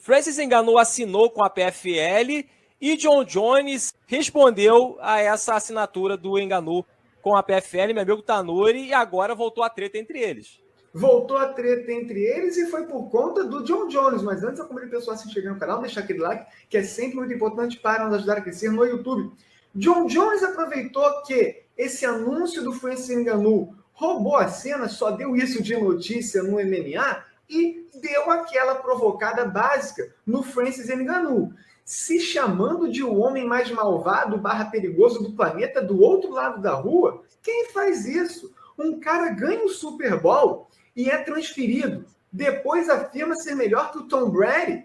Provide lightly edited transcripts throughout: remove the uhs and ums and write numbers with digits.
Francis Ngannou assinou com a PFL e Jon Jones respondeu a essa assinatura do Ngannou com a PFL, meu amigo Tanuri, e agora voltou a treta entre eles. Voltou a treta entre eles e foi por conta do Jon Jones. Mas antes, eu convido o pessoal a se inscrever no canal, deixar aquele like, que é sempre muito importante para nos ajudar a crescer no YouTube. Jon Jones aproveitou que esse anúncio do Francis Ngannou roubou a cena, só deu isso de notícia no MMA e deu aquela provocada básica no Francis Ngannou, se chamando de o homem mais malvado / perigoso do planeta do outro lado da rua. Quem faz isso? Um cara ganha o Super Bowl e é transferido. Depois afirma ser melhor que o Tom Brady.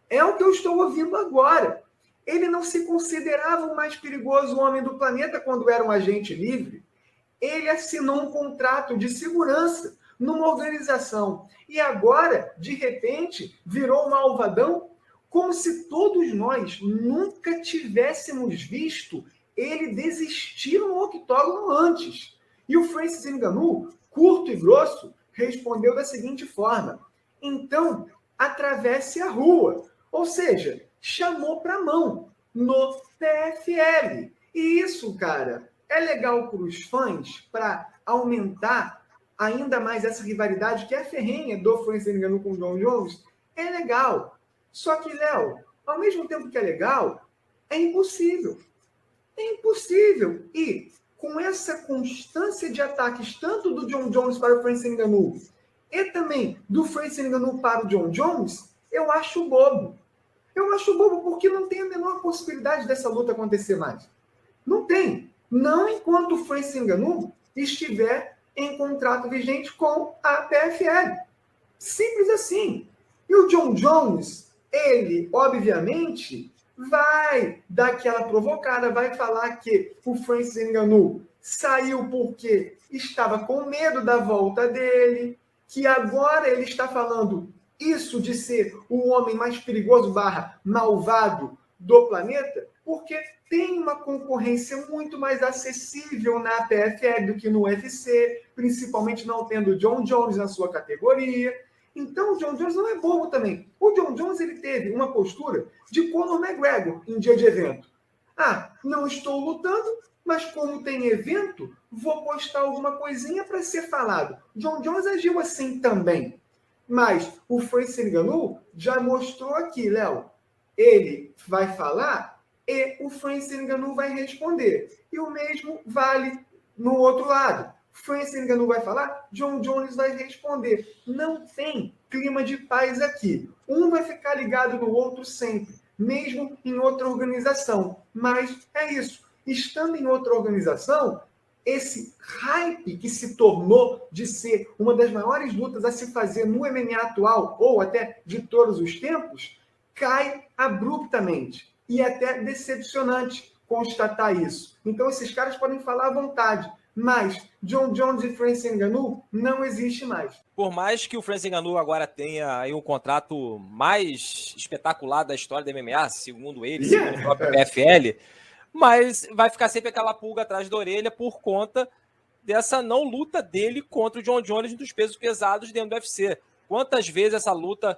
É o que eu estou ouvindo agora. Ele não se considerava o mais perigoso homem do planeta quando era um agente livre. Ele assinou um contrato de segurança numa organização. E agora, de repente, virou um malvadão, como se todos nós nunca tivéssemos visto ele desistir no octógono antes. E o Francis Ngannou, curto e grosso, respondeu da seguinte forma: então, atravesse a rua. Ou seja, chamou para a mão no PFL. E isso, cara, é legal para os fãs, para aumentar ainda mais essa rivalidade que é ferrenha do Francis Ngannou com o Jon Jones. É legal. Só que, Léo, ao mesmo tempo que é legal, é impossível. É impossível. E com essa constância de ataques, tanto do Jon Jones para o Francis Ngannou e também do Francis Ngannou para o Jon Jones, eu acho bobo. Eu acho bobo porque não tem a menor possibilidade dessa luta acontecer mais. Não tem. Não enquanto o Francis Ngannou estiver em contrato vigente com a PFL. Simples assim. E o Jon Jones, ele, obviamente, vai dar aquela provocada, vai falar que o Francis Ngannou saiu porque estava com medo da volta dele, que agora ele está falando isso de ser o homem mais perigoso / malvado do planeta, porque tem uma concorrência muito mais acessível na PFL do que no UFC, principalmente não tendo o Jon Jones na sua categoria. Então, o Jon Jones não é bobo também. O Jon Jones ele teve uma postura de Conor McGregor em dia de evento. Ah, não estou lutando, mas como tem evento, vou postar alguma coisinha para ser falado. Jon Jones agiu assim também. Mas o Francis Ngannou já mostrou aqui, Léo. Ele vai falar e o Francis Ngannou vai responder. E o mesmo vale no outro lado. Francis Ngannou vai falar, Jon Jones vai responder. Não tem clima de paz aqui. Um vai ficar ligado no outro sempre, mesmo em outra organização. Mas é isso. Estando em outra organização, esse hype que se tornou de ser uma das maiores lutas a se fazer no MMA atual, ou até de todos os tempos, cai abruptamente. E é até decepcionante constatar isso. Então, esses caras podem falar à vontade, mas Jon Jones e Francis Ngannou não existe mais. Por mais que o Francis Ngannou agora tenha aí um contrato mais espetacular da história do MMA, segundo ele, segundo o próprio PFL, mas vai ficar sempre aquela pulga atrás da orelha por conta dessa não luta dele contra o Jon Jones dos pesos pesados dentro do UFC. Quantas vezes essa luta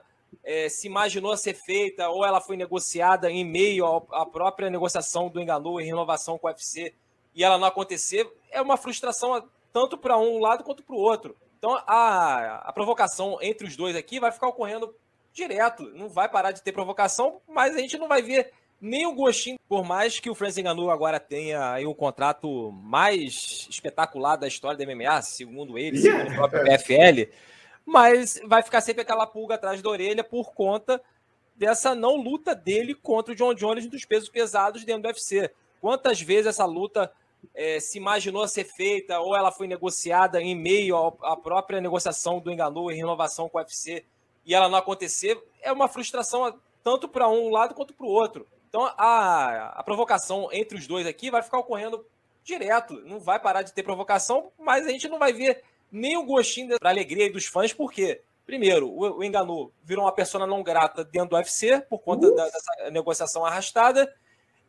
se imaginou ser feita ou ela foi negociada em meio à própria negociação do Ngannou em renovação com o UFC e ela não acontecer, é uma frustração tanto para um lado quanto para o outro. Então a provocação entre os dois aqui vai ficar ocorrendo direto, não vai parar de ter provocação, mas a gente não vai ver nem o gostinho, por mais que o Francis Ngannou agora tenha aí um contrato mais espetacular da história do MMA, segundo ele, segundo o próprio PFL, mas vai ficar sempre aquela pulga atrás da orelha por conta dessa não luta dele contra o Jon Jones dos pesos pesados dentro do UFC. Quantas vezes essa luta se imaginou ser feita ou ela foi negociada em meio à própria negociação do Ngannou em renovação com o UFC e ela não acontecer, é uma frustração tanto para um lado quanto para o outro. Então, a provocação entre os dois aqui vai ficar ocorrendo direto. Não vai parar de ter provocação, mas a gente não vai ver nem o gostinho para a alegria dos fãs, porque, primeiro, o Ngannou virou uma persona não grata dentro do UFC por conta dessa negociação arrastada,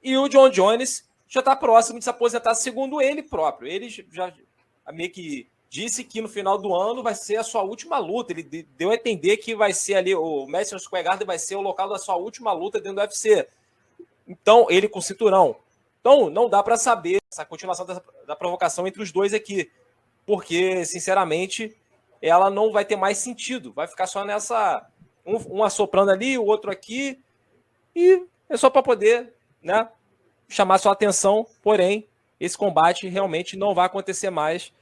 e o Jon Jones já está próximo de se aposentar, segundo ele próprio. Ele já meio que disse que no final do ano vai ser a sua última luta. Ele deu a entender que vai ser ali, o Madison Square Garden vai ser o local da sua última luta dentro do UFC. Então, ele com o cinturão. Então, não dá para saber essa continuação da provocação entre os dois aqui. Porque, sinceramente, ela não vai ter mais sentido. Vai ficar só nessa... Um assoprando ali, o outro aqui. E é só para poder, né, chamar sua atenção. Porém, esse combate realmente não vai acontecer mais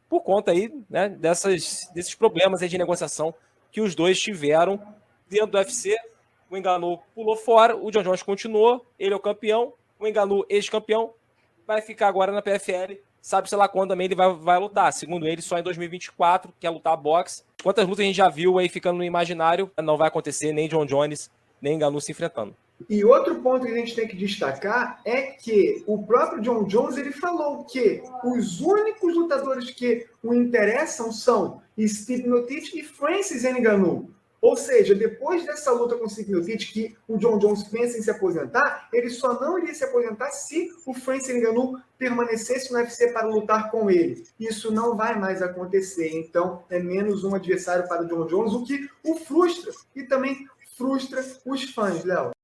por conta aí, né, desses problemas aí de negociação que os dois tiveram dentro do UFC. O Ngannou pulou fora, o Jon Jones continuou, ele é o campeão, o Ngannou, ex-campeão, vai ficar agora na PFL, sabe-se lá quando também ele vai lutar. Segundo ele, só em 2024, quer lutar boxe. Quantas lutas a gente já viu aí ficando no imaginário, não vai acontecer nem Jon Jones, nem Ngannou se enfrentando. E outro ponto que a gente tem que destacar é que o próprio Jon Jones ele falou que os únicos lutadores que o interessam são Stipe Miocic e Francis Ngannou. Ou seja, depois dessa luta com o Stipe Miocic, que o Jon Jones pensa em se aposentar, ele só não iria se aposentar se o Francis Ngannou permanecesse no UFC para lutar com ele. Isso não vai mais acontecer. Então, é menos um adversário para o Jon Jones, o que o frustra e também frustra os fãs, Léo.